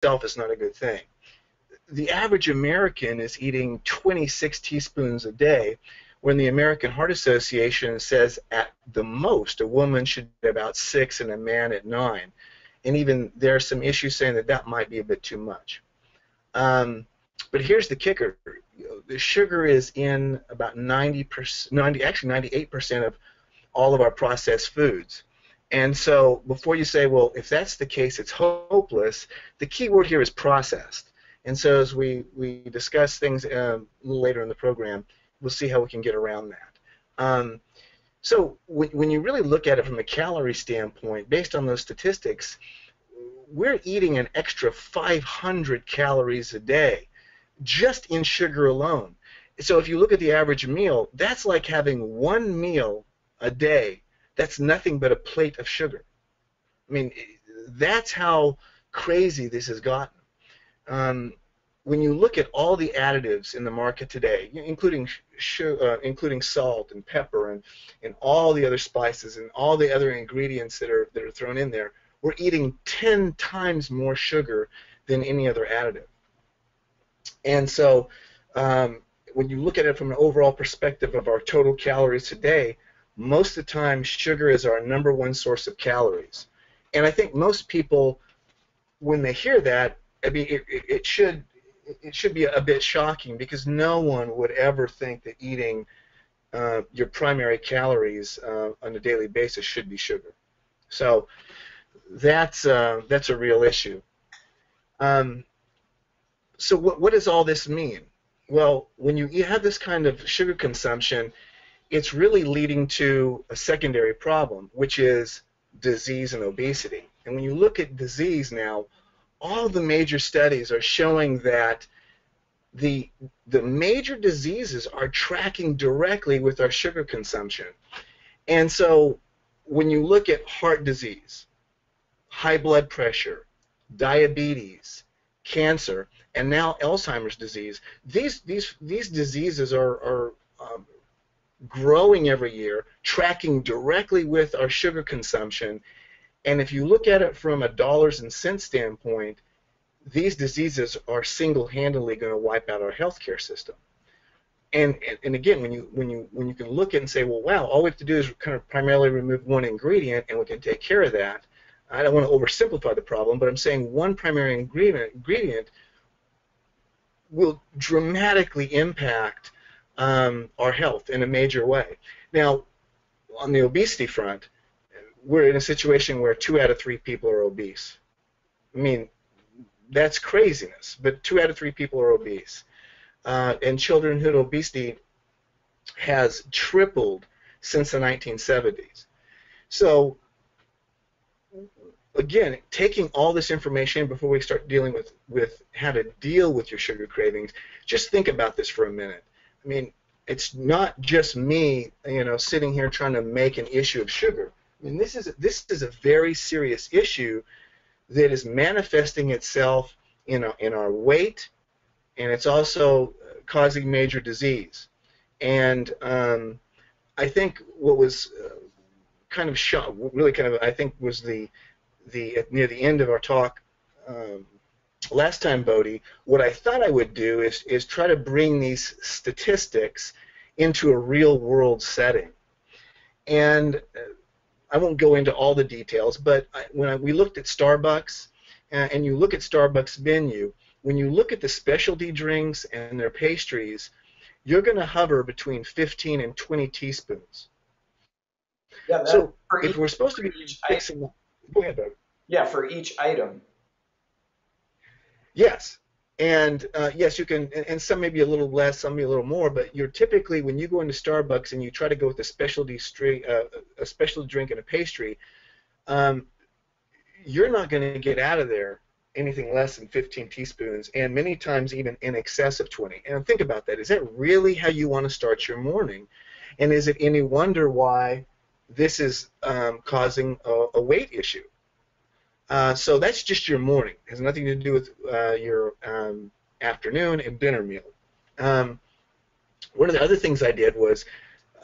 itself is not a good thing. The average American is eating 26 teaspoons a day, when the American Heart Association says at the most a woman should eat about 6 and a man at 9. And even there are some issues saying that that might be a bit too much. But here's the kicker. The sugar is in about 90%, actually 98% of all of our processed foods. And so before you say, well, if that's the case, it's hopeless, the key word here is processed. And so as we discuss things a little later in the program, we'll see how we can get around that. So when you really look at it from a calorie standpoint, based on those statistics, we're eating an extra 500 calories a day just in sugar alone. So if you look at the average meal, that's like having one meal a day that's nothing but a plate of sugar. I mean, that's how crazy this has gotten. When you look at all the additives in the market today, including salt and pepper and all the other spices and all the other ingredients that are thrown in there, we're eating 10 times more sugar than any other additive. And so when you look at it from an overall perspective of our total calories today, most of the time sugar is our #1 source of calories. And I think most people, when they hear that, I mean, it should be a bit shocking, because no one would ever think that eating your primary calories on a daily basis should be sugar. So that's a real issue. So what does all this mean? Well, when you have this kind of sugar consumption, it's really leading to a secondary problem, which is disease and obesity. And when you look at disease now, all the major studies are showing that the major diseases are tracking directly with our sugar consumption. And so when you look at heart disease, high blood pressure, diabetes, cancer, and now Alzheimer's disease, these diseases are growing every year, tracking directly with our sugar consumption. And if you look at it from a dollars and cents standpoint, these diseases are single-handedly going to wipe out our healthcare system. And again, when you can look at it and say, well, wow, all we have to do is kind of primarily remove one ingredient and we can take care of that. I don't want to oversimplify the problem, but I'm saying one primary ingredient will dramatically impact our health in a major way. Now, on the obesity front, we're in a situation where 2 out of 3 people are obese. I mean, that's craziness, but 2 out of 3 people are obese. And childhood obesity has tripled since the 1970s. So, again, taking all this information before we start dealing with how to deal with your sugar cravings, just think about this for a minute. I mean, it's not just me, sitting here trying to make an issue of sugar. I mean, this is a very serious issue that is manifesting itself in our weight, and it's also causing major disease. And I think what was I think was near the end of our talk last time, Bodhi, what I thought I would do is try to bring these statistics into a real-world setting. And I won't go into all the details, but we looked at Starbucks, and you look at Starbucks menu, when you look at the specialty drinks and their pastries, you're going to hover between 15 and 20 teaspoons. Yeah, so if we're supposed to be fixing... Go ahead, Doug. Yeah, for each item. Yes. And yes, you can, and some may be a little less, some may be a little more, but you're typically, when you go into Starbucks and you try to go with a specialty drink and a pastry, you're not going to get out of there anything less than 15 teaspoons, and many times even in excess of 20. And think about that. Is that really how you want to start your morning? And is it any wonder why this is causing a weight issue? So that's just your morning. It has nothing to do with your afternoon and dinner meal. One of the other things I did was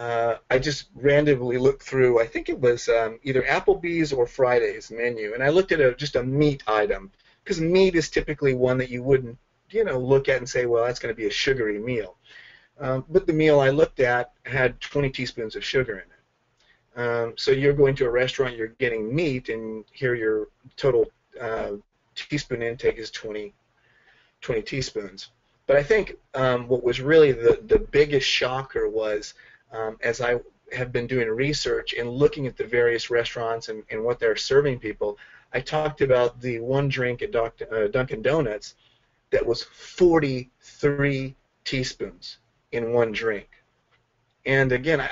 I just randomly looked through, I think it was either Applebee's or Friday's menu, and I looked at just a meat item, because meat is typically one that you wouldn't, look at and say, well, that's going to be a sugary meal. But the meal I looked at had 20 teaspoons of sugar in it. So you're going to a restaurant, you're getting meat, and here your total teaspoon intake is 20 teaspoons. But I think what was really the biggest shocker was, as I have been doing research and looking at the various restaurants and what they're serving people, I talked about the one drink at Dunkin' Donuts that was 43 teaspoons in one drink. And again,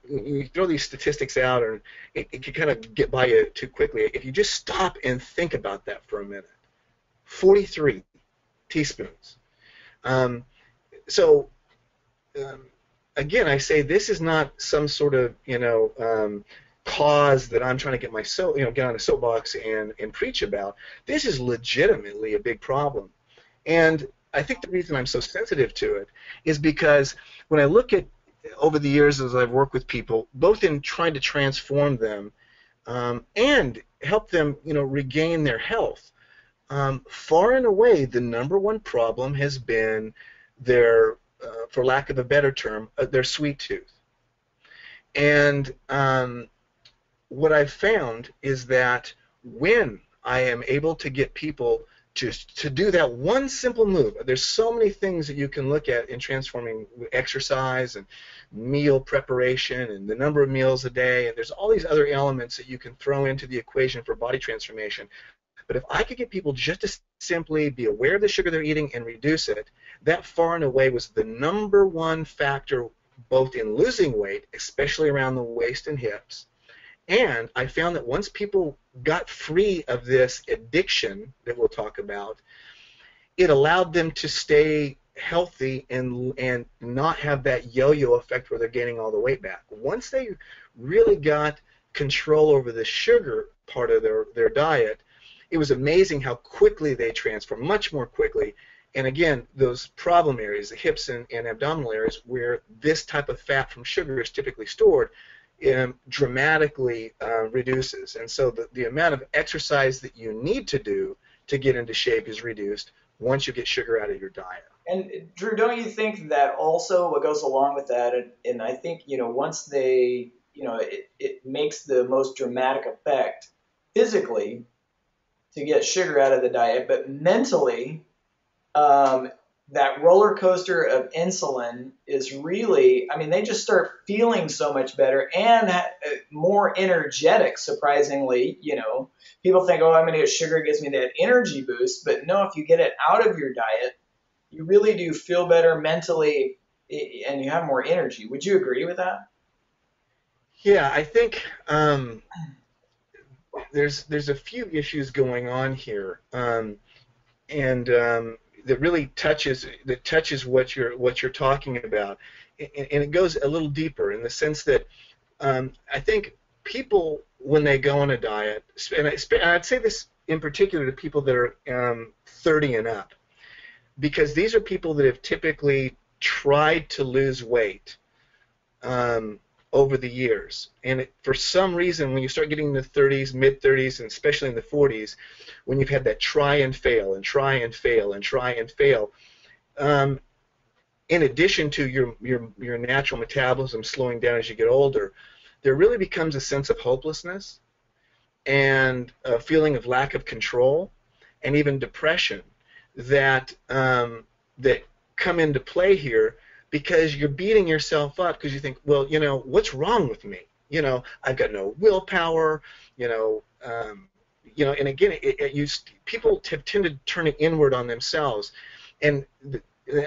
you throw these statistics out, and it can kind of get by you too quickly. If you just stop and think about that for a minute, 43 teaspoons. So again, I say this is not some sort of cause that I'm trying to get get on a soapbox and preach about. This is legitimately a big problem, and I think the reason I'm so sensitive to it is because when I look at over the years as I've worked with people, both in trying to transform them and help them, regain their health. Far and away, the number one problem has been their, for lack of a better term, their sweet tooth. And what I've found is that when I am able to get people to do that one simple move, there's so many things that you can look at in transforming exercise and meal preparation and the number of meals a day, and there's all these other elements that you can throw into the equation for body transformation. But if I could get people just to simply be aware of the sugar they're eating and reduce it, that far and away was the number one factor both in losing weight, especially around the waist and hips. And I found that once people got free of this addiction that we'll talk about, it allowed them to stay healthy and not have that yo-yo effect where they're gaining all the weight back. Once they really got control over the sugar part of their diet, it was amazing how quickly they transformed, much more quickly. And again, those problem areas, the hips and abdominal areas where this type of fat from sugar is typically stored, dramatically reduces. And so the amount of exercise that you need to do to get into shape is reduced once you get sugar out of your diet. And Drew, don't you think that also what goes along with that, and I think, once they, it makes the most dramatic effect physically to get sugar out of the diet, but mentally, that roller coaster of insulin is really, they just start feeling so much better and more energetic, surprisingly. People think, oh, I'm going to get sugar, it gives me that energy boost. But no, if you get it out of your diet, you really do feel better mentally and you have more energy. Would you agree with that? Yeah, I think there's a few issues going on here, and that really touches what you're talking about, and it goes a little deeper in the sense that I think people, when they go on a diet, and I'd say this in particular to people that are 30 and up, because these are people that have typically tried to lose weight over the years, and for some reason, when you start getting in the 30s, mid-30s, and especially in the 40s, when you've had that try and fail and try and fail and try and fail, in addition to your natural metabolism slowing down as you get older, there really becomes a sense of hopelessness and a feeling of lack of control and even depression that that come into play here, because you're beating yourself up because you think, well, what's wrong with me? I've got no willpower, and again, people have tended to turn it inward on themselves, and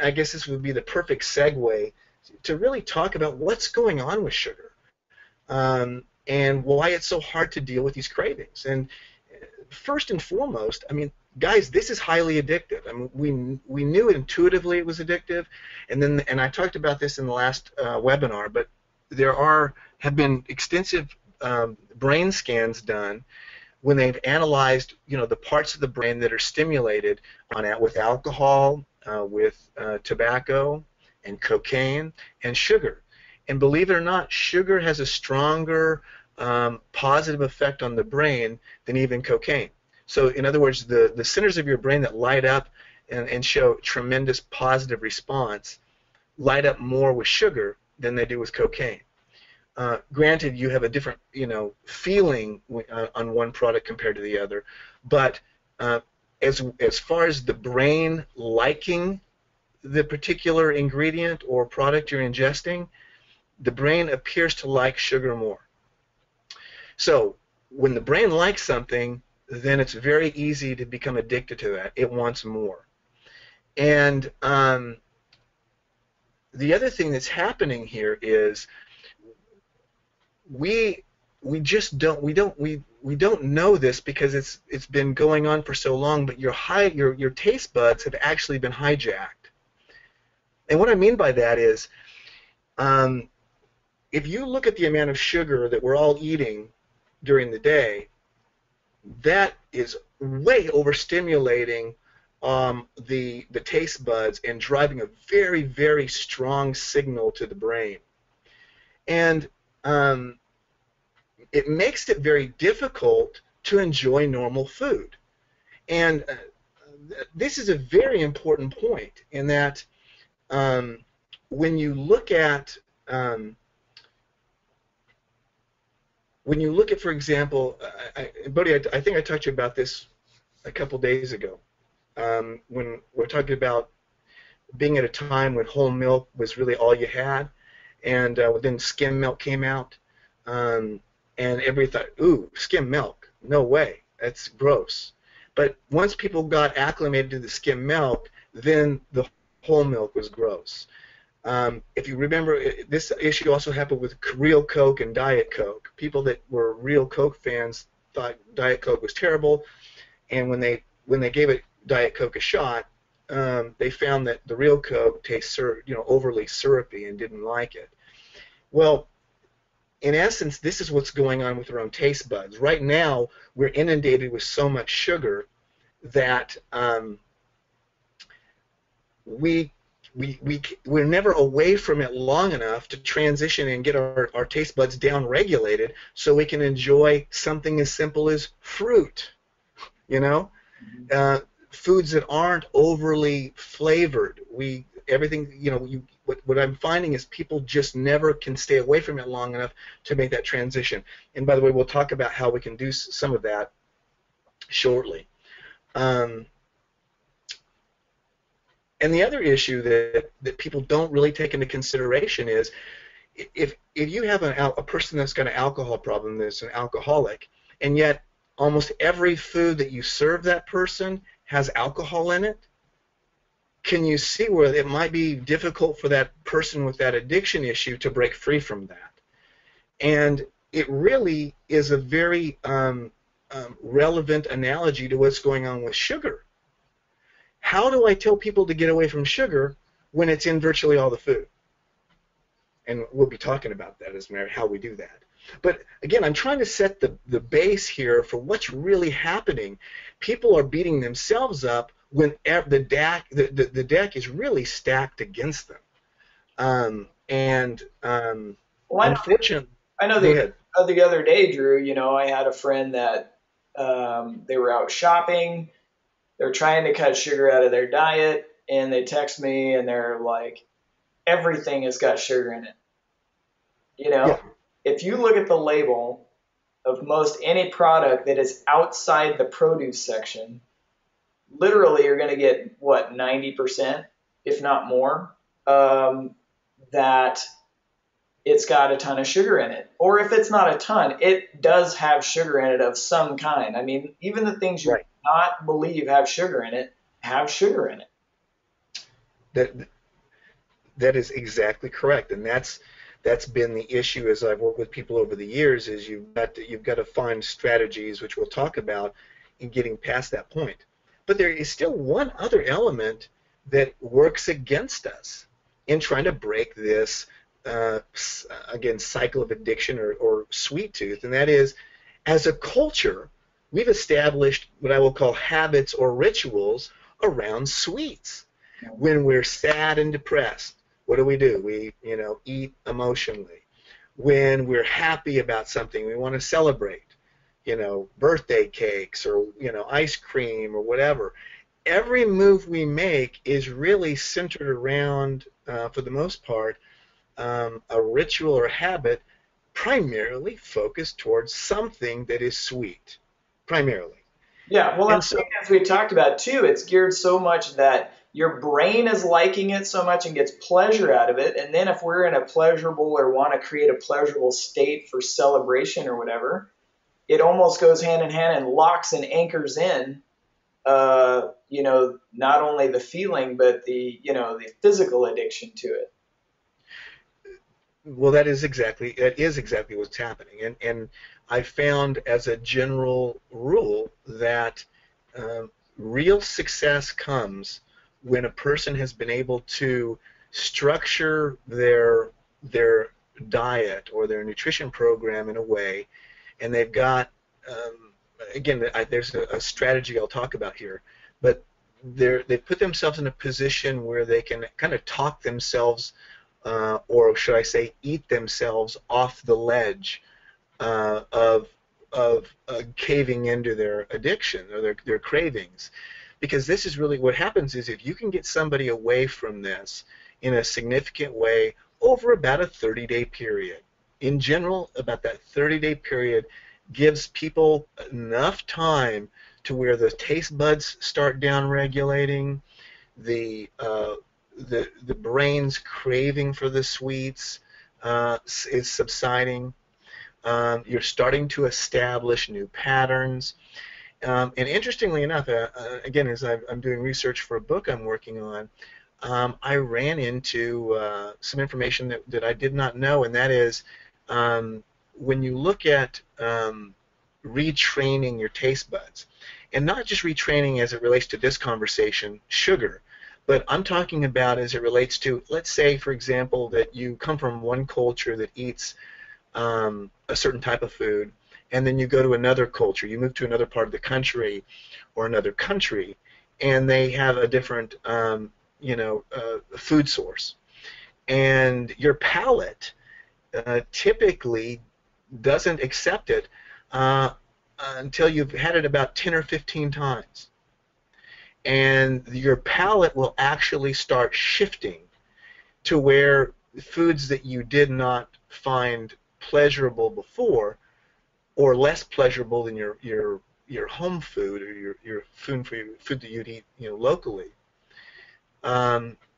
I guess this would be the perfect segue to really talk about what's going on with sugar, and why it's so hard to deal with these cravings. And first and foremost, guys, this is highly addictive. We knew intuitively it was addictive, and I talked about this in the last webinar, but there have been extensive brain scans done when they've analyzed, the parts of the brain that are stimulated with alcohol, with tobacco, and cocaine, and sugar. And believe it or not, sugar has a stronger positive effect on the brain than even cocaine. So in other words, the centers of your brain that light up and show tremendous positive response light up more with sugar than they do with cocaine. Granted, you have a different, feeling on one product compared to the other, but uh, as far as the brain liking the particular ingredient or product you're ingesting, the brain appears to like sugar more. So when the brain likes something, then it's very easy to become addicted to that. It wants more. And the other thing that's happening here is we don't know this because it's been going on for so long, but your taste buds have actually been hijacked. And what I mean by that is, if you look at the amount of sugar that we're all eating during the day, that is way overstimulating the taste buds and driving a very, very strong signal to the brain. And it makes it very difficult to enjoy normal food. And this is a very important point in that when you look at, for example, Bodhi, I think I talked to you about this a couple days ago, when we're talking about being at a time when whole milk was really all you had, and then skim milk came out, and everybody thought, ooh, skim milk, no way, that's gross. But once people got acclimated to the skim milk, then the whole milk was gross. If you remember, this issue also happened with real Coke and Diet Coke. People that were real Coke fans thought Diet Coke was terrible, and when they gave it Diet Coke a shot, they found that the real Coke tastes overly syrupy and didn't like it. Well, in essence, this is what's going on with our own taste buds. Right now, we're inundated with so much sugar that we're never away from it long enough to transition and get our taste buds down regulated so we can enjoy something as simple as fruit, foods that aren't overly flavored. What I'm finding is people just never can stay away from it long enough to make that transition. And by the way, we'll talk about how we can do some of that shortly. And the other issue that people don't really take into consideration is if you have a person that's got an alcohol problem, that's an alcoholic, and yet almost every food that you serve that person has alcohol in it, can you see where it might be difficult for that person with that addiction issue to break free from that? And it really is a very relevant analogy to what's going on with sugar. How do I tell people to get away from sugar when it's in virtually all the food? And we'll be talking about that as how we do that. But again, I'm trying to set the base here for what's really happening. People are beating themselves up when the deck is really stacked against them. Unfortunately, I know the other day, Drew, I had a friend that they were out shopping. They're trying to cut sugar out of their diet, and they text me, and they're like, everything has got sugar in it. Yeah. If you look at the label of most any product that is outside the produce section, literally you're going to get, 90%, if not more, that it's got a ton of sugar in it. Or if it's not a ton, it does have sugar in it of some kind. I mean, even the things you right. not believe have sugar in it have sugar in it. That is exactly correct, and that's been the issue as I've worked with people over the years. Is you've got to find strategies, which we'll talk about, in getting past that point. But there is still one other element that works against us in trying to break this cycle of addiction or sweet tooth, and that is, as a culture, we've established what I will call habits or rituals around sweets. When we're sad and depressed, what do? We eat emotionally. When we're happy about something, we want to celebrate. birthday cakes or, ice cream or whatever. Every move we make is really centered around, for the most part, a ritual or habit primarily focused towards something that is sweet, primarily. Yeah, well, I And so, think as we talked about too, it's geared so much that your brain is liking it so much and gets pleasure out of it. And then if we're in a pleasurable or want to create a pleasurable state for celebration or whatever, it almost goes hand in hand and locks and anchors in, not only the feeling but the physical addiction to it. well, that is exactly what's happening. And I found as a general rule that um, real success comes when a person has been able to structure their diet or their nutrition program in a way, and they've got, um, again, there's a strategy I'll talk about here, but they put themselves in a position where they can kind of talk themselves, or should I say, eat themselves off the ledge of caving into their addiction or their cravings. Because this is really what happens is if you can get somebody away from this in a significant way over about a 30-day period. In general, about that 30-day period gives people enough time to where the taste buds start down regulating, the the brain's craving for the sweets is subsiding. You're starting to establish new patterns. And interestingly enough, again, as I'm doing research for a book I'm working on, I ran into some information that I did not know, and that is um, when you look at retraining your taste buds, and not just retraining as it relates to this conversation, sugar, but I'm talking about as it relates to, let's say, for example, that you come from one culture that eats a certain type of food, and then you go to another culture, you move to another part of the country or another country, and they have a different, food source. And your palate typically doesn't accept it until you've had it about 10 or 15 times. And your palate will actually start shifting to where foods that you did not find pleasurable before or less pleasurable than your home food or your food that you'd eat locally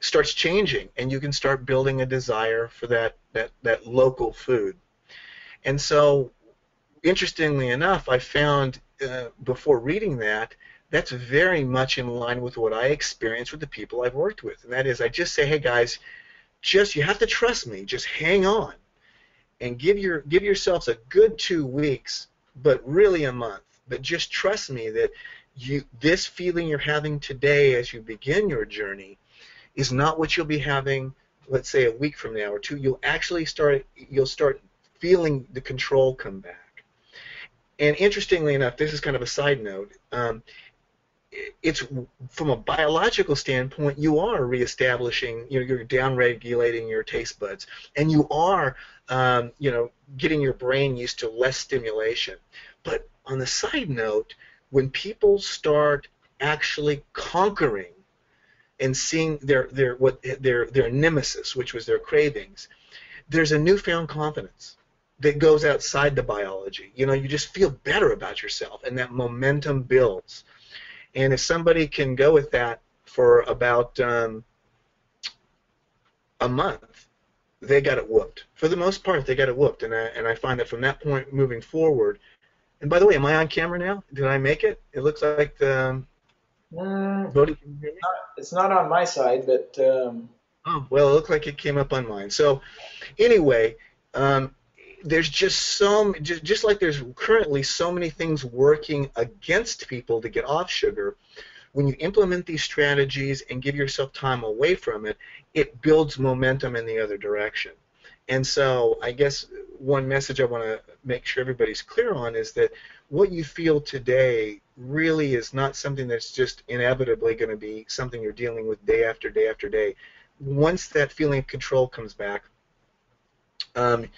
starts changing, and you can start building a desire for that local food. And so, interestingly enough, I found before reading that that's very much in line with what I experience with the people I've worked with, and that is I just say, hey guys, just you have to trust me, just hang on and give yourselves a good 2 weeks, but really a month. But just trust me that this feeling you're having today as you begin your journey is not what you'll be having, let's say, a week from now or two. You'll start feeling the control come back. And interestingly enough, this is kind of a side note. It's from a biological standpoint, you are reestablishing, you're downregulating your taste buds, and you are, getting your brain used to less stimulation. But on the side note, when people start actually conquering and seeing their nemesis, which was their cravings, there's a newfound confidence that goes outside the biology. You just feel better about yourself, and that momentum builds. And if somebody can go with that for about a month, they got it whooped. For the most part, they got it whooped. And I find that from that point moving forward. And by the way, am I on camera now? Did I make it? It looks like Mm, Bodhi can hear me. it's not on my side, but Oh, well, it looked like it came up on mine. So anyway, um, there's just like there's currently so many things working against people to get off sugar. When you implement these strategies and give yourself time away from it, it builds momentum in the other direction. And so I guess one message I want to make sure everybody's clear on is that what you feel today really is not something that's just inevitably going to be something you're dealing with day after day after day. Once that feeling of control comes back, um,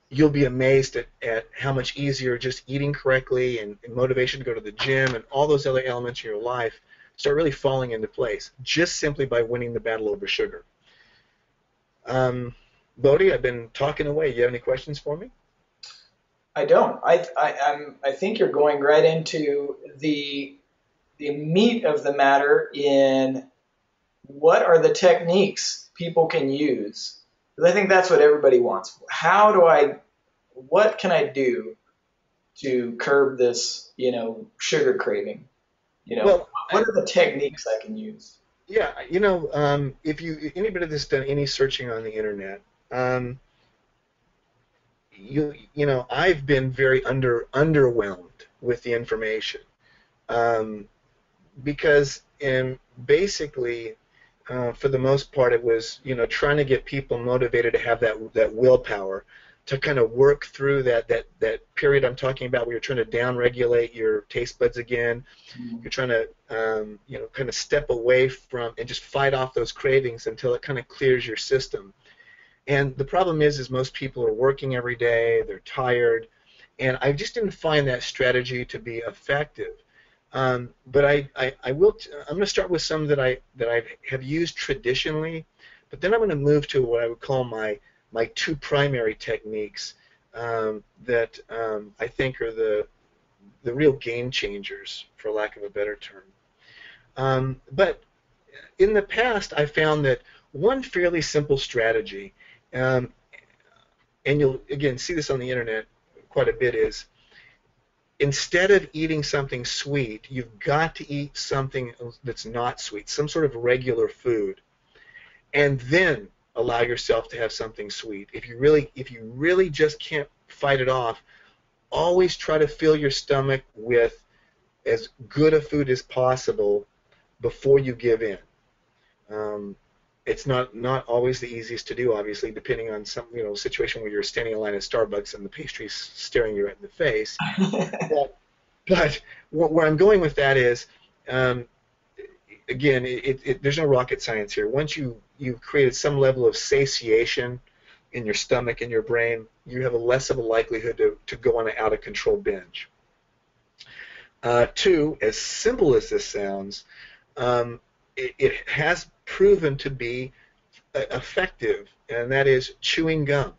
you'll be amazed at how much easier just eating correctly and motivation to go to the gym and all those other elements in your life start really falling into place just simply by winning the battle over sugar. Um, Bodhi, I've been talking away. You have any questions for me? I don't. I think you're going right into the meat of the matter in what are the techniques people can use. Because I think that's what everybody wants. What can I do to curb this, sugar craving? Well, What are the techniques I can use? yeah, if anybody that's done any searching on the internet, um, I've been very underwhelmed with the information, um, because basically, for the most part, it was trying to get people motivated to have that willpower to kind of work through that period I'm talking about where you're trying to downregulate your taste buds again. You're trying to kind of step away from and just fight off those cravings until it kind of clears your system. And the problem is most people are working every day, they're tired, and I just didn't find that strategy to be effective. But I will. I'm going to start with some that I have used traditionally, but then I'm going to move to what I would call my two primary techniques, that I think are the real game changers, for lack of a better term. But in the past, I found that one fairly simple strategy, um, and you'll again see this on the internet quite a bit, is instead of eating something sweet, you've got to eat something that's not sweet, some sort of regular food, and then allow yourself to have something sweet. If you really just can't fight it off, always try to fill your stomach with as good a food as possible before you give in. Um, it's not always the easiest to do, obviously, depending on some situation where you're standing in line at Starbucks and the pastry's staring you right in the face. But, but where I'm going with that is, um, again, there's no rocket science here. Once you've created some level of satiation in your stomach and your brain, you have a less of a likelihood to go on an out of control binge. Two, as simple as this sounds, it has proven to be effective, and that is chewing gum.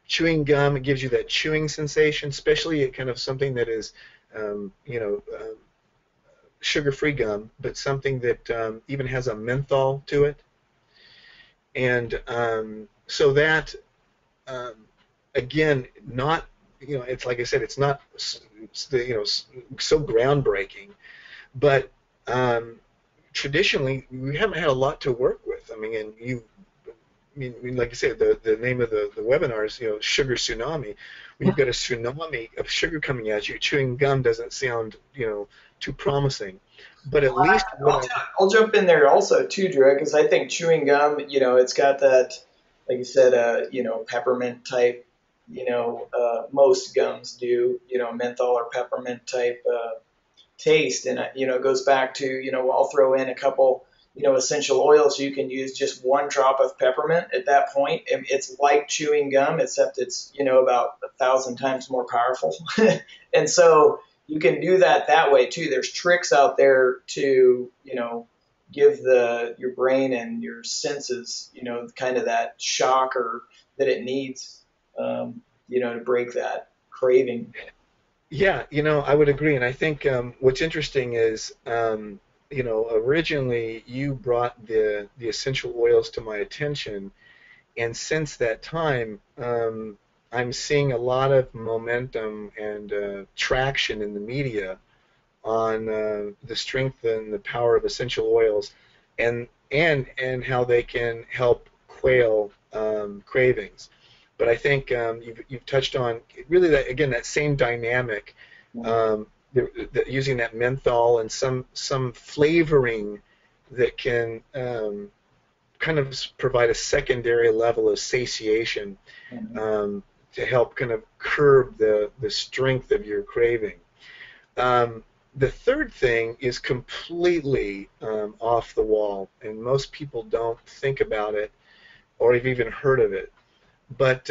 Chewing gum, it gives you that chewing sensation, especially kind of something that is, um, you know, uh, sugar-free gum, but something that even has a menthol to it. And so that, um, again, not, it's like I said, it's not, so groundbreaking, but traditionally we haven't had a lot to work with. I mean, and like I said, the name of the webinar is, Sugar Tsunami. When you've got a tsunami of sugar coming at you, chewing gum doesn't sound, too promising. But at least I'll, what I'll jump in there also too, Drew, because I think chewing gum, it's got that, like you said, peppermint type. Most gums do, menthol or peppermint type taste, and it goes back to, I'll throw in a couple, essential oils. You can use just one drop of peppermint at that point. It's like chewing gum, except it's about 1,000 times more powerful, and so you can do that way too. There's tricks out there to give your brain and your senses kind of that shock or that it needs to break that craving. Yeah, I would agree, and I think what's interesting is, originally you brought the essential oils to my attention, and since that time, I'm seeing a lot of momentum and traction in the media on the strength and the power of essential oils, and how they can help quail cravings. But I think you've touched on really that again, that same dynamic, using that menthol and some flavoring that can kind of provide a secondary level of satiation, to help kind of curb the strength of your craving. The third thing is completely off the wall, and most people don't think about it or have even heard of it. But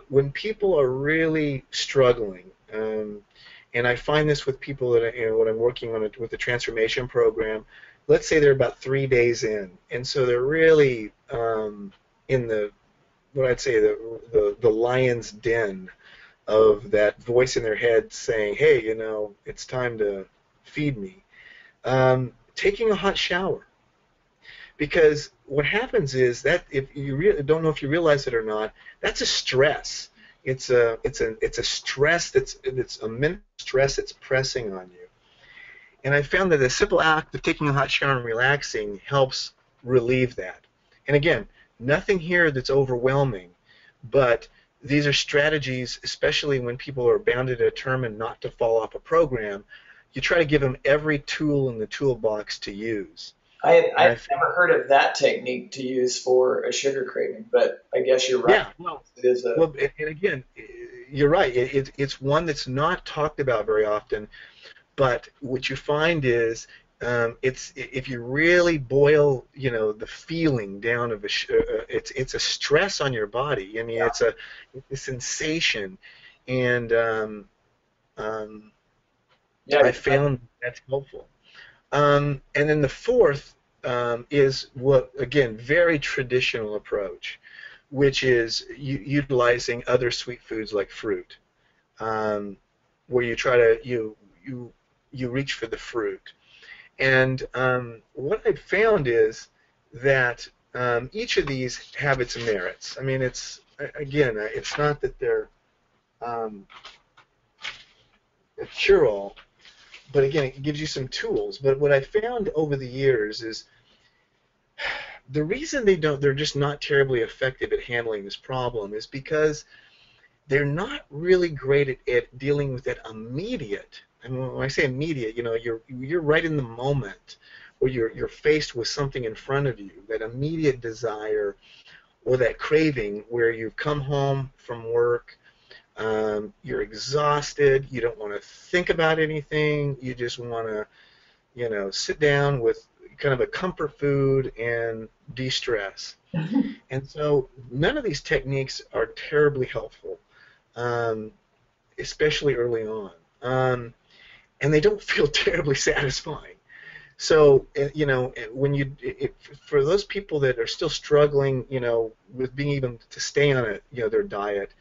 when people are really struggling, and I find this with people that when I'm working on it with the transformation program. Let's say they're about 3 days in, and so they're really in the what I'd say the lion's den of that voice in their head saying, "Hey, it's time to feed me." Taking a hot shower, because what happens is that if you don't know if you realize it or not, that's a stress. It's a stress it's a mental stress that's pressing on you. And I found that the simple act of taking a hot shower and relaxing helps relieve that. And again, nothing here that's overwhelming, but these are strategies, especially when people are bound and determined not to fall off a program. You try to give them every tool in the toolbox to use. And I've never heard of that technique to use for a sugar craving, but I guess you're right. yeah, well, It is a and again, you're right. It's one that's not talked about very often. But what you find is, it's if you really boil, the feeling down of it's a stress on your body. I mean, yeah. it's a sensation, and Yeah, I found that's helpful. And then the fourth is what, again, very traditional approach, which is utilizing other sweet foods like fruit, um, where you try to you reach for the fruit. And what I've found is that each of these have its merits. I mean, again, it's not that they're um, a cure-all, but again, it gives you some tools. But what I found over the years is the reason they're just not terribly effective at handling this problem is because they're not really great at dealing with that immediate. And when I say immediate, you're right in the moment where you're faced with something in front of you, that immediate desire or that craving where you've come home from work, you're exhausted, you don't want to think about anything, you just want to, sit down with kind of a comfort food and de-stress. And so none of these techniques are terribly helpful, um, especially early on. And they don't feel terribly satisfying. So, when for those people that are still struggling, with being able to stay on their diet,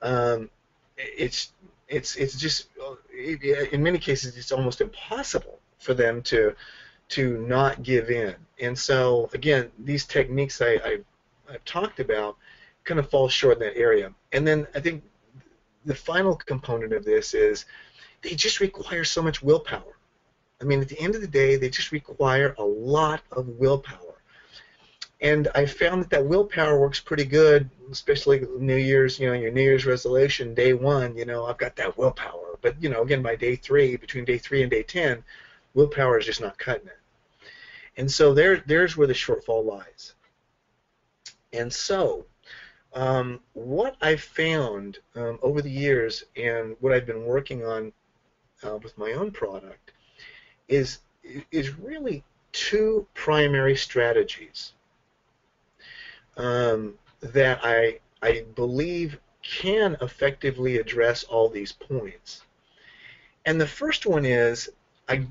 um, it's just in many cases it's almost impossible for them to not give in. And so again, these techniques I've talked about kind of fall short in that area. And then I think the final component of this is they just require so much willpower. I mean, at the end of the day, they just require a lot of willpower. And I found that willpower works pretty good, especially New Year's, your New Year's resolution, day one, I've got that willpower. But, again, by day three, between day 3 and day 10, willpower is just not cutting it. And so there's where the shortfall lies. And so what I've found over the years and what I've been working on with my own product is really two primary strategies that I believe can effectively address all these points. And the first one is I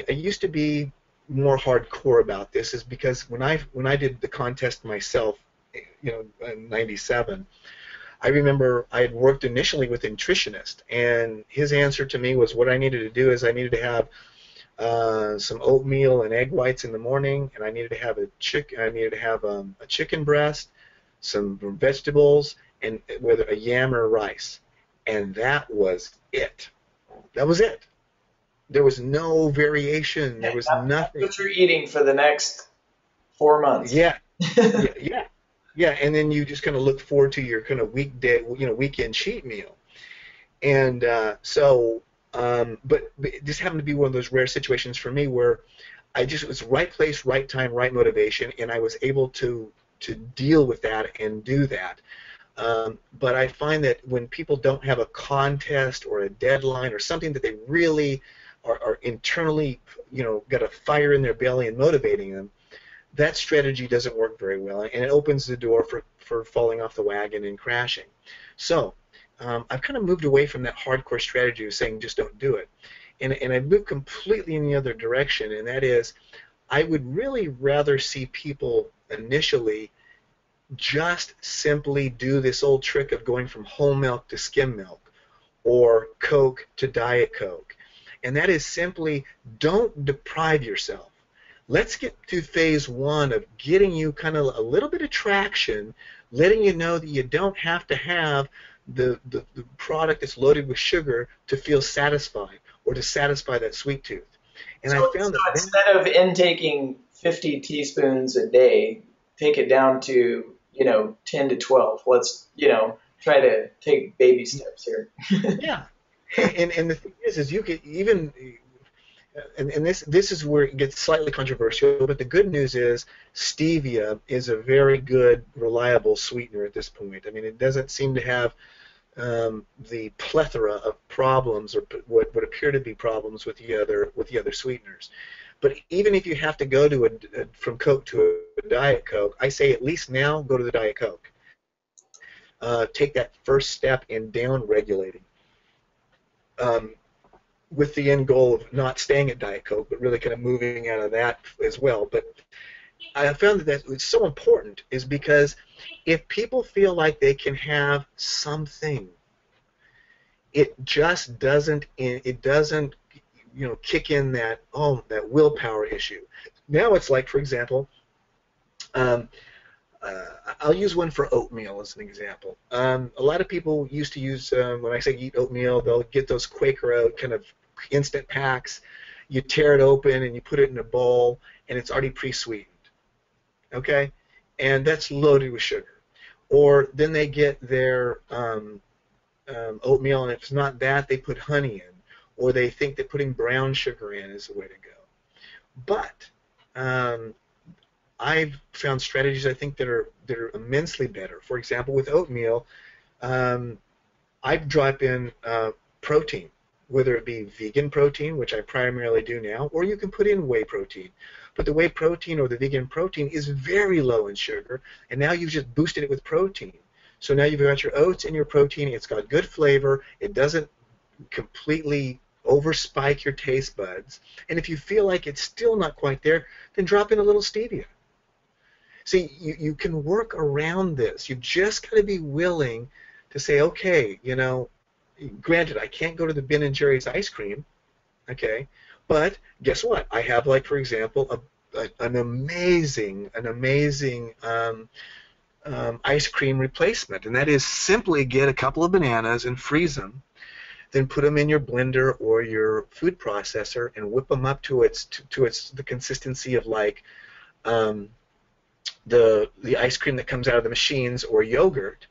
used to be more hardcore about this, is because when I did the contest myself, in '97, I remember I had worked initially with a nutritionist, and his answer to me was what I needed to do is I needed to have some oatmeal and egg whites in the morning, and I needed to have a chicken breast, some vegetables, and whether a yam or rice, and that was it. That was it. There was no variation. There was that's nothing. what you're eating for the next 4 months. Yeah, yeah, yeah. And then you just kind of look forward to your kind of weekend cheat meal. And but it just happened to be one of those rare situations for me where it was right place, right time, right motivation, and I was able to deal with that and do that. But I find that when people don't have a contest or a deadline or something that they really are internally, got a fire in their belly and motivating them, that strategy doesn't work very well, and it opens the door for falling off the wagon and crashing. So I've kind of moved away from that hardcore strategy of saying just don't do it, and I've moved completely in the other direction, and that is I would really rather see people initially just simply do this old trick of going from whole milk to skim milk or Coke to Diet Coke. And that is simply don't deprive yourself. Let's get to phase one of getting you kind of a little bit of traction, letting you know that you don't have to have the product that's loaded with sugar to feel satisfied or to satisfy that sweet tooth. And I So found that instead of intaking 50 teaspoons a day, take it down to, 10 to 12. Let's, try to take baby steps here. yeah, and the thing is you could even, and this is where it gets slightly controversial, but the good news is stevia is a very good, reliable sweetener at this point. I mean, it doesn't seem to have the plethora of problems or what would appear to be problems with the other sweeteners. But even if you have to go to from Coke to a Diet Coke, I say at least now go to the Diet Coke. Take that first step in down regulating. With the end goal of not staying at Diet Coke, but really kind of moving out of that as well. But I found that it's so important is because if people feel like they can have something, it just doesn't kick in that willpower issue. Now it's like, for example, I'll use one for oatmeal as an example. A lot of people used to use, when I say eat oatmeal, they'll get those Quaker Oat kind of instant packs. You tear it open and you put it in a bowl, and it's already pre-sweetened. Okay? And that's loaded with sugar. Or then they get their oatmeal, and if it's not that, they put honey in. Or they think that putting brown sugar in is the way to go. But I've found strategies I think that are immensely better. For example, with oatmeal, I drop in protein, whether it be vegan protein, which I primarily do now, or you can put in whey protein. But the whey protein or the vegan protein is very low in sugar, and now you've just boosted it with protein. So now you've got your oats and your protein. It's got good flavor. It doesn't completely overspike your taste buds. And if you feel like it's still not quite there, then drop in a little stevia. See, you can work around this. You've just got to be willing to say, okay, granted, I can't go to the Ben & Jerry's ice cream, okay, but guess what? I have, like, for example, an amazing ice cream replacement, and that is simply get a couple of bananas and freeze them, then put them in your blender or your food processor and whip them up to the consistency of like the ice cream that comes out of the machines or yogurt,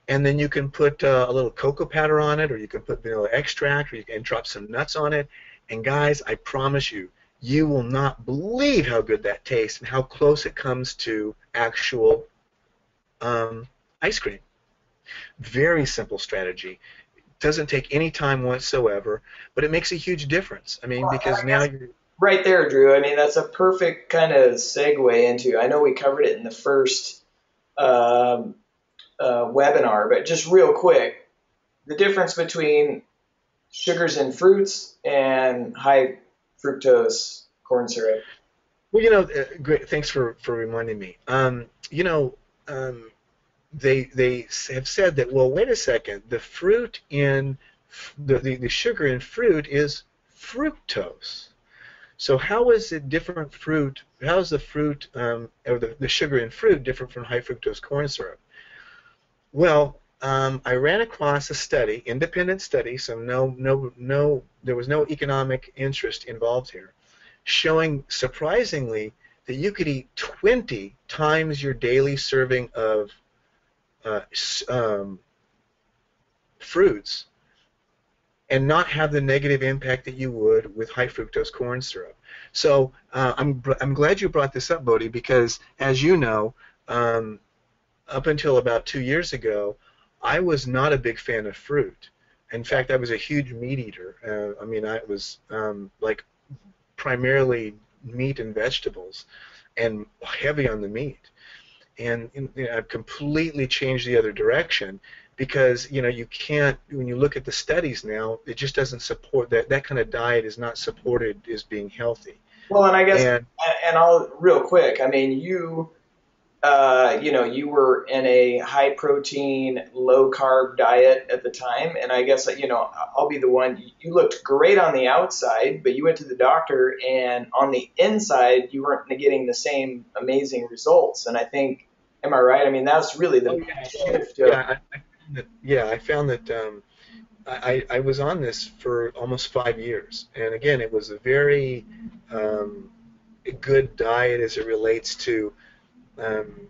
and then you can put a little cocoa powder on it, or you can put vanilla extract, or you can drop some nuts on it. And guys, I promise you, you will not believe how good that tastes and how close it comes to actual ice cream. Very simple strategy. Doesn't take any time whatsoever, but it makes a huge difference. I mean, because now you're right there, Drew. I mean, that's a perfect kind of segue into. I know we covered it in the first webinar, but just real quick, the difference between sugars in fruits and high fructose corn syrup. Well, great. Thanks for reminding me. They have said that, well, wait a second, the fruit in the sugar in fruit is fructose. So how is it different fruit? How is the fruit or the sugar in fruit different from high fructose corn syrup? Well, I ran across a study, independent study, so there was no economic interest involved here, showing surprisingly that you could eat 20 times your daily serving of fruits and not have the negative impact that you would with high fructose corn syrup. So I'm glad you brought this up, Bodhi, because as you know, up until about 2 years ago, I was not a big fan of fruit. In fact, I was a huge meat eater. I mean, I was like primarily meat and vegetables, and heavy on the meat. And I've completely changed the other direction because you can't, when you look at the studies now, it just doesn't support that. That kind of diet is not supported as being healthy. Well, and I guess, And and I'll real quick. I mean, you were in a high protein, low carb diet at the time, and I guess I'll be the one. You looked great on the outside, but you went to the doctor, and on the inside, you weren't getting the same amazing results. And I think, am I right? I mean, that's really the oh big yeah, shift. I found that I was on this for almost 5 years, and again, it was a very um, good diet as it relates to um,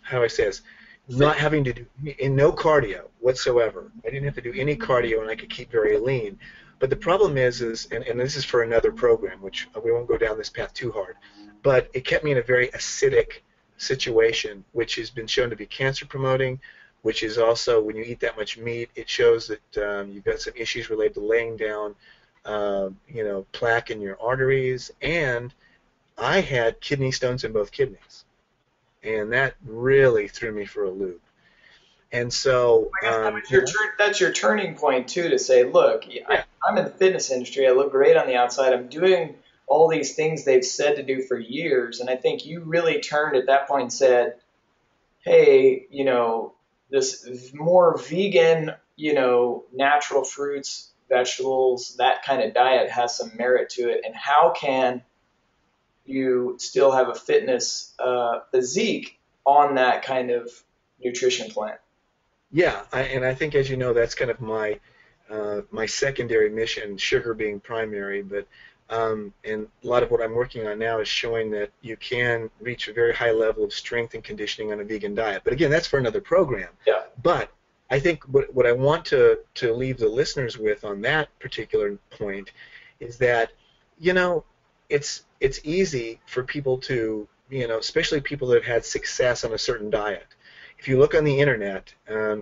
how do I say this, not having to do no cardio whatsoever. I didn't have to do any cardio, and I could keep very lean. But the problem and this is for another program, which we won't go down this path too hard, but it kept me in a very acidic situation, which has been shown to be cancer promoting, which is also, when you eat that much meat, it shows that you've got some issues related to laying down, plaque in your arteries, and I had kidney stones in both kidneys, and that really threw me for a loop. And so, I guess that's your turning point too, to say, look, yeah, I'm in the fitness industry. I look great on the outside. I'm doing all these things they've said to do for years, and I think you really turned at that point and said, hey, this more vegan, natural fruits, vegetables, that kind of diet has some merit to it, and how can you still have a fitness physique on that kind of nutrition plan? yeah, and I think, as you know, that's kind of my secondary mission, sugar being primary. But and a lot of what I'm working on now is showing that you can reach a very high level of strength and conditioning on a vegan diet. But again, that's for another program. Yeah. But I think what I want to leave the listeners with on that particular point is that, you know, it's easy for people to, especially people that have had success on a certain diet. If you look on the internet,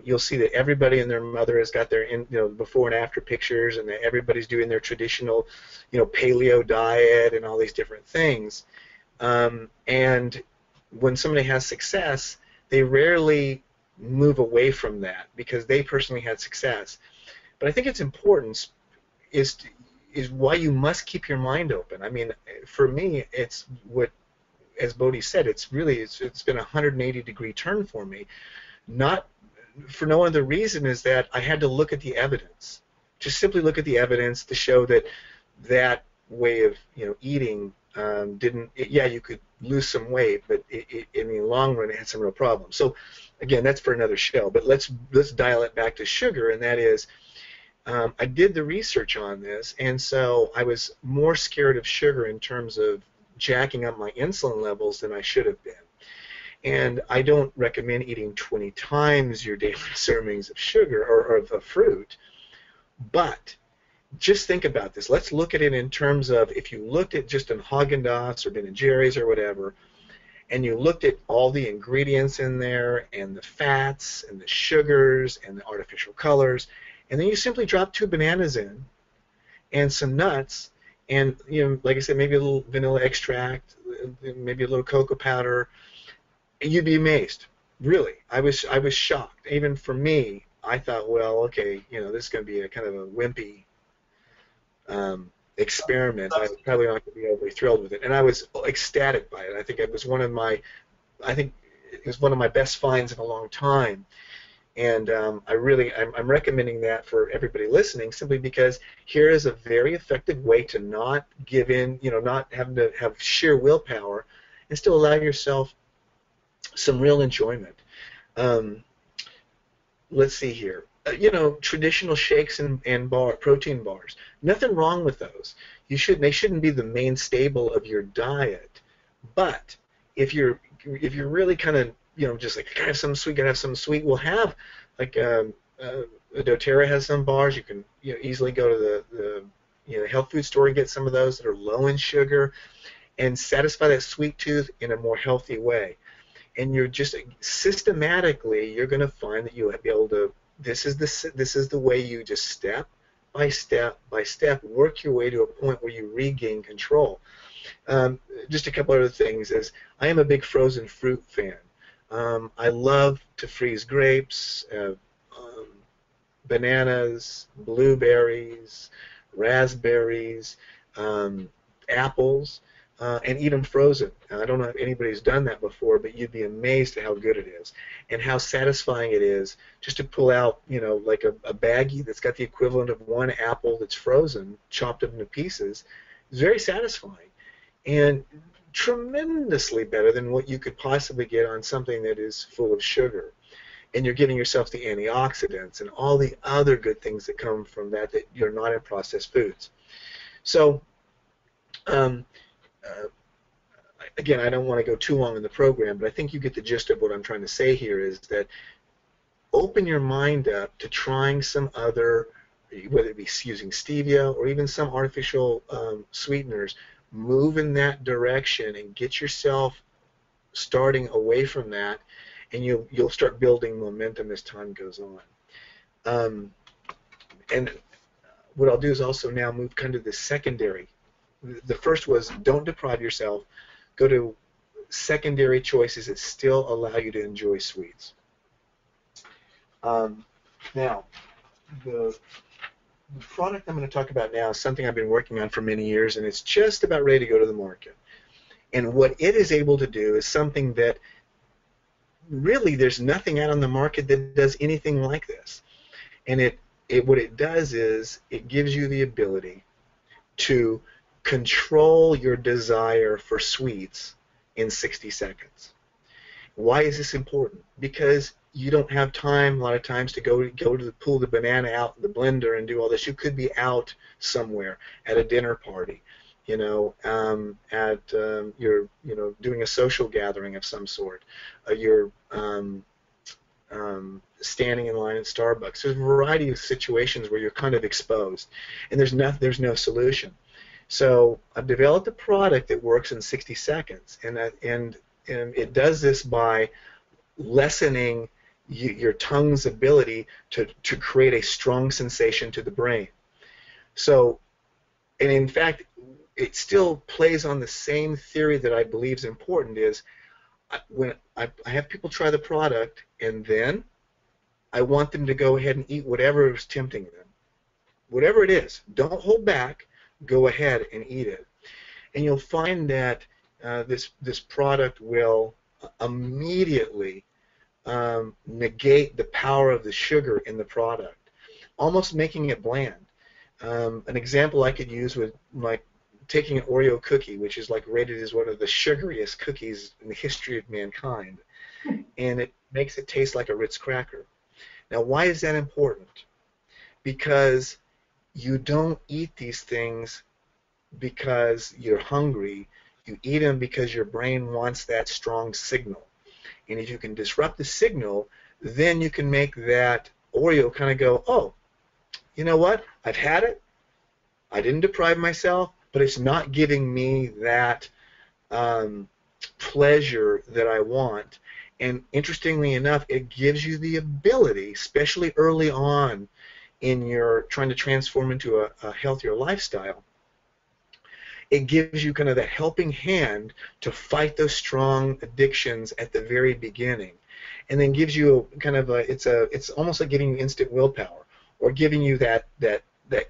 you'll see that everybody and their mother has got their before and after pictures, and that everybody's doing their traditional, paleo diet and all these different things. And when somebody has success, they rarely move away from that because they personally had success. But I think it's important is is why you must keep your mind open. I mean, for me, it's what, as Bodhi said, it's been a 180-degree turn for me. Not for no other reason is that I had to look at the evidence. Just simply look at the evidence to show that that way of eating didn't. Yeah, you could lose some weight, but in the long run, it had some real problems. So again, that's for another show. But let's dial it back to sugar, and that is. I did the research on this, and so I was more scared of sugar in terms of jacking up my insulin levels than I should have been. And I don't recommend eating 20 times your daily servings of sugar or of fruit, but just think about this. Let's look at it in terms of, if you looked at just an Haagen-Dazs or Ben & Jerry's or whatever, and you looked at all the ingredients in there and the fats and the sugars and the artificial colors, and then you simply drop 2 bananas in and some nuts and, like I said, maybe a little vanilla extract, maybe a little cocoa powder, you'd be amazed. Really, I was shocked. Even for me, I thought, well, okay, this is going to be a kind of a wimpy experiment. I was probably not going to be overly thrilled with it, and I was ecstatic by it. I think it was one of my best finds in a long time. And I'm recommending that for everybody listening, simply because here is a very effective way to not give in, not having to have sheer willpower, and still allow yourself some real enjoyment. Let's see here. Traditional shakes and protein bars. Nothing wrong with those. They shouldn't be the main staple of your diet. But if you're really kind of just like, gotta have something sweet, gotta have something sweet. We'll have, like, doTERRA has some bars. You can easily go to the health food store and get some of those that are low in sugar, and satisfy that sweet tooth in a more healthy way. And you're just systematically, you're going to find that you'll be able to. This is the way you just step by step, work your way to a point where you regain control. Just a couple other things is I am a big frozen fruit fan. I love to freeze grapes, um, bananas, blueberries, raspberries, um, apples, and eat them frozen. I don't know if anybody's done that before, but you'd be amazed at how good it is and how satisfying it is just to pull out, like a baggie that's got the equivalent of one apple that's frozen, chopped up into pieces. It's very satisfying and tremendously better than what you could possibly get on something that is full of sugar. And you're giving yourself the antioxidants and all the other good things that come from that you're not in processed foods. So, um, uh, again, I don't want to go too long in the program, but I think you get the gist of what I'm trying to say here is that open your mind up to trying some other, whether it be using stevia or even some artificial sweeteners, move in that direction and get yourself starting away from that, and you'll start building momentum as time goes on. And what I'll do is also now move kind of the secondary. The first was don't deprive yourself. Go to secondary choices that still allow you to enjoy sweets. Now, the product I'm going to talk about now is something I've been working on for many years, and it's just about ready to go to the market. And what it is able to do is something that really there's nothing out on the market that does anything like this. And what it does is it gives you the ability to control your desire for sweets in 60 seconds. Why is this important? Because you don't have time a lot of times to go to pull the banana out of the blender and do all this. You could be out somewhere at a dinner party, you're doing a social gathering of some sort. You're standing in line at Starbucks. There's a variety of situations where you're kind of exposed, and there's no solution. So I've developed a product that works in 60 seconds, and it does this by lessening your tongue's ability to create a strong sensation to the brain. So, and in fact, it still plays on the same theory that I believe is important. Is when I have people try the product, and then I want them to go ahead and eat whatever is tempting them, whatever it is. Don't hold back. Go ahead and eat it, and you'll find that this product will immediately negate the power of the sugar in the product, almost making it bland. An example I could use would like taking an Oreo cookie, which is like rated as one of the sugariest cookies in the history of mankind, and it makes it taste like a Ritz cracker. Now, why is that important? Because you don't eat these things because you're hungry. You eat them because your brain wants that strong signal. And if you can disrupt the signal, then you can make that Oreo kind of go, oh, you know what? I've had it. I didn't deprive myself, but it's not giving me that pleasure that I want. And interestingly enough, it gives you the ability, especially early on in your trying to transform into a healthier lifestyle, it gives you kind of that helping hand to fight those strong addictions at the very beginning, and then gives you kind of it's almost like giving you instant willpower, or giving you that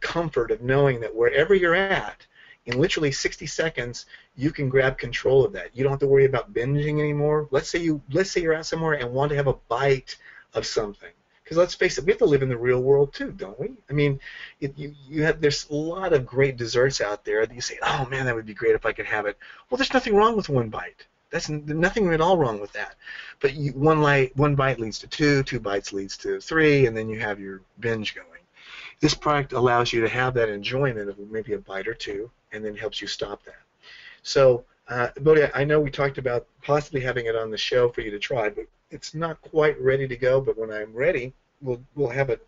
comfort of knowing that wherever you're at, in literally 60 seconds, you can grab control of that. You don't have to worry about binging anymore. Let's say you're out somewhere and want to have a bite of something. Because let's face it, we have to live in the real world too, don't we? I mean, there's a lot of great desserts out there that you say, oh man, that would be great if I could have it. Well, there's nothing wrong with one bite. There's nothing at all wrong with that. But one bite leads to two bites leads to three, and then you have your binge going. This product allows you to have that enjoyment of maybe a bite or two, and then helps you stop that. So, Bodhi, I know we talked about possibly having it on the show for you to try, but it's not quite ready to go. But when I'm ready, we'll have it.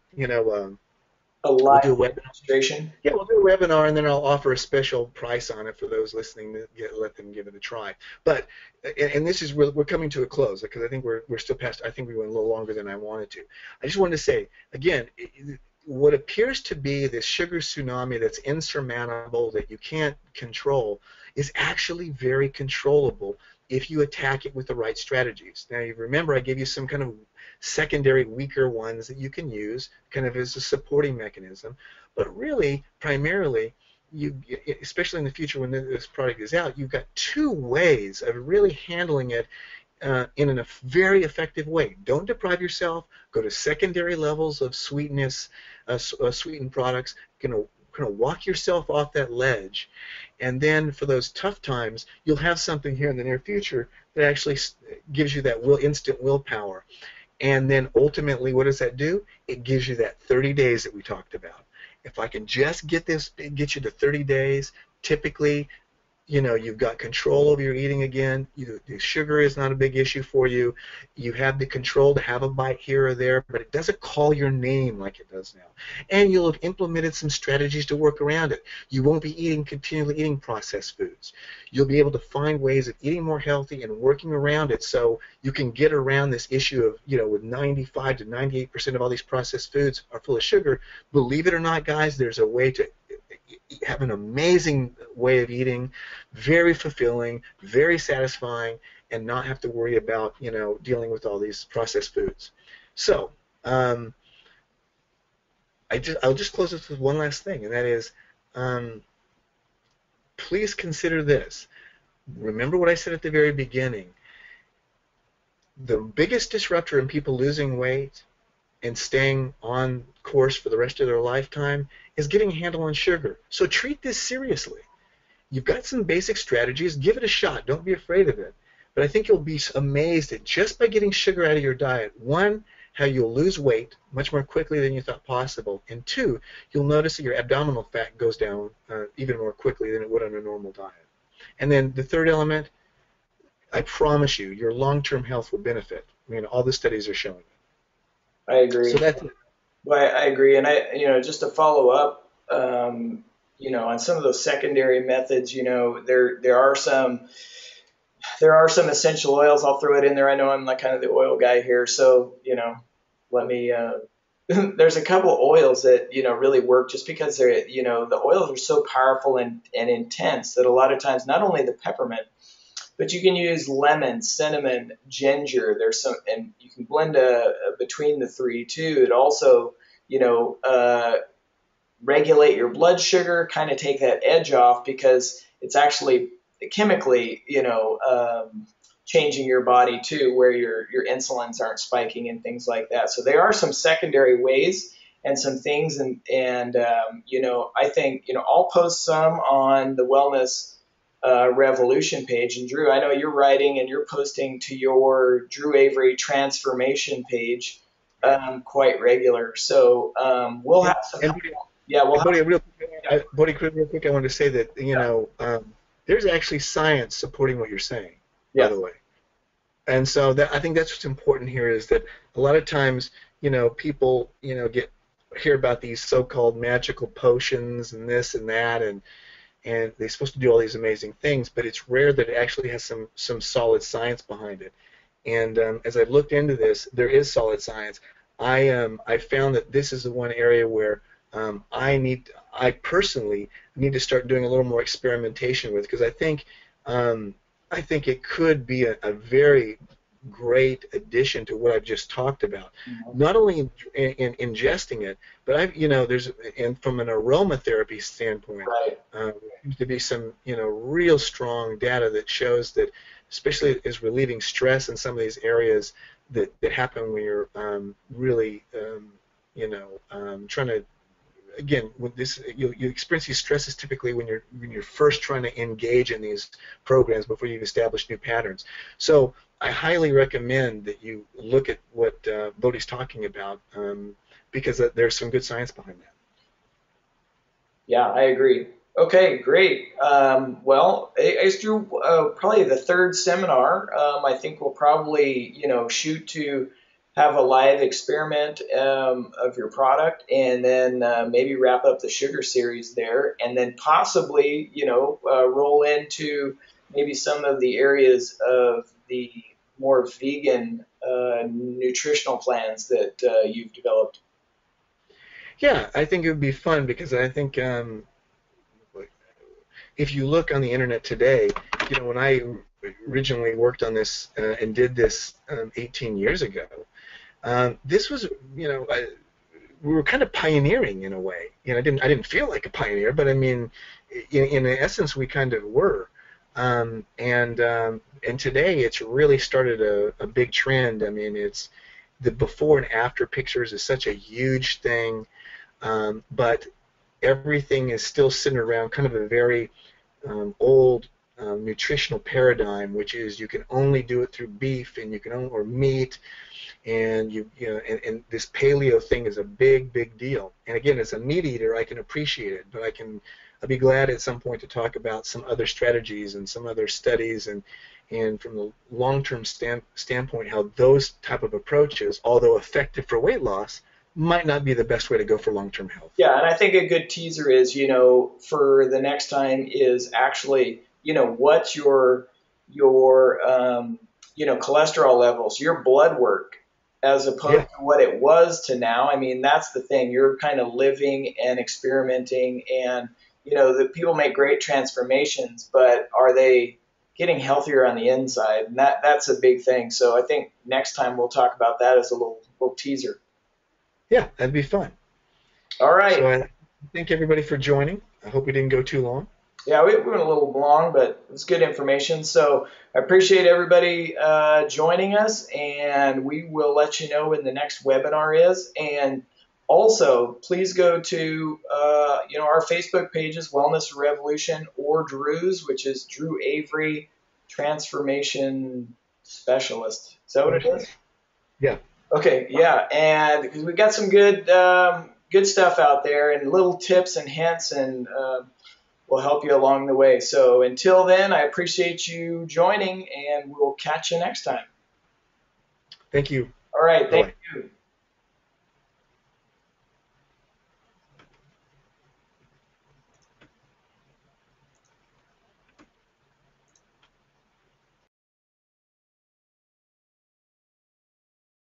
A live demonstration. Yeah, we'll do a webinar, and then I'll offer a special price on it for those listening to let them give it a try. But and this is we're coming to a close because I think we're still past. I think we went a little longer than I wanted to. I just wanted to say again. what appears to be this sugar tsunami that's insurmountable, that you can't control, is actually very controllable if you attack it with the right strategies. Now, you remember I gave you some kind of secondary weaker ones that you can use kind of as a supporting mechanism, but really, primarily, you, especially in the future when this product is out, you've got two ways of really handling it in a very effective way. Don't deprive yourself. Go to secondary levels of sweetness, sweetened products. Kind of walk yourself off that ledge, and then for those tough times, you'll have something here in the near future that actually gives you that instant willpower. And then ultimately, what does that do? It gives you that 30 days that we talked about. If I can just get you to 30 days, typically you've got control over your eating again. The sugar is not a big issue for you. You have the control to have a bite here or there, but it doesn't call your name like it does now. And you'll have implemented some strategies to work around it. You won't be continually eating processed foods. You'll be able to find ways of eating more healthy and working around it so you can get around this issue of, with 95 to 98% of all these processed foods are full of sugar. Believe it or not, guys, there's a way to have an amazing way of eating, very fulfilling, very satisfying, and not have to worry about dealing with all these processed foods. So I'll just close this with one last thing, and that is, please consider this. Remember what I said at the very beginning. The biggest disruptor in people losing weight and staying on course for the rest of their lifetime is getting a handle on sugar. So treat this seriously. You've got some basic strategies. Give it a shot. Don't be afraid of it. But I think you'll be amazed at just by getting sugar out of your diet, one, how you'll lose weight much more quickly than you thought possible, and two, you'll notice that your abdominal fat goes down even more quickly than it would on a normal diet. And then the third element, I promise you, your long-term health will benefit. I mean, all the studies are showing it. I agree. So that's it. Well, I agree, and just to follow up, on some of those secondary methods, there are some essential oils. I'll throw it in there. I know I'm like kind of the oil guy here, so let me. There's a couple of oils that really work just because the oils are so powerful and intense that a lot of times not only the peppermint, but you can use lemon, cinnamon, ginger. There's some, and you can blend between the three too. It also, regulate your blood sugar, kind of take that edge off because it's actually chemically, changing your body too, where your insulins aren't spiking and things like that. So there are some secondary ways and some things, and I think I'll post some on the wellness revolution page. And Drew, I know you're writing and you're posting to your Drew Avery transformation page quite regular. So we'll have some. And, Yeah, we'll and have. Bodie, real quick, I wanted to say that there's actually science supporting what you're saying, by Yeah. the way. And so I think that's what's important here is that a lot of times, people, hear about these so-called magical potions and this and that, and they're supposed to do all these amazing things, but it's rare that it actually has some solid science behind it. And as I've looked into this, there is solid science. I found that this is the one area where I personally need to start doing a little more experimentation with, because I think it could be a very great addition to what I've just talked about. Mhm. Not only in ingesting it, but and from an aromatherapy standpoint, Right. there seems to be some real strong data that shows that, especially as relieving stress in some of these areas that happen when you're really trying to, again, with this, you experience these stresses typically when you're first trying to engage in these programs before you've established new patterns. So I highly recommend that you look at what Bodhi's talking about, because there's some good science behind that. Yeah, I agree. Okay, great. Well, Drew, probably the third seminar. I think we'll probably, shoot to have a live experiment of your product, and then maybe wrap up the sugar series there, and then possibly, roll into maybe some of the areas of the more vegan nutritional plans that you've developed. Yeah, I think it would be fun because I think if you look on the internet today, when I originally worked on this and did this 18 years ago, this was, we were kind of pioneering in a way. I didn't feel like a pioneer, but I mean, in essence, we kind of were. And today, it's really started a big trend. I mean, it's the before and after pictures is such a huge thing, but everything is still sitting around kind of a very old nutritional paradigm, which is you can only do it through beef and you can only, or meat, and and this paleo thing is a big deal. And again, as a meat eater, I can appreciate it, but I'll be glad at some point to talk about some other strategies and some other studies and from the long-term standpoint, how those type of approaches, although effective for weight loss, might not be the best way to go for long-term health. Yeah, and I think a good teaser is, for the next time is actually, what's your cholesterol levels, your blood work, as opposed Yeah, to what it was to now. I mean, that's the thing. You're kind of living and experimenting, and the people make great transformations, but are they getting healthier on the inside? And that's a big thing. So I think next time we'll talk about that as a little teaser. yeah, that'd be fun. All So right. I thank everybody for joining. I hope we didn't go too long. Yeah, we went a little long, but it's good information. So I appreciate everybody joining us, and we will let you know when the next webinar is. And also, please go to our Facebook pages, Wellness Revolution, or Drew's, which is Drew Avery, Transformation Specialist. Is that what it is? Yeah. Okay, yeah, and because we got some good stuff out there, and little tips and hints, and will help you along the way. So until then, I appreciate you joining, and we'll catch you next time. Thank you. All right, Bye thank bye. you.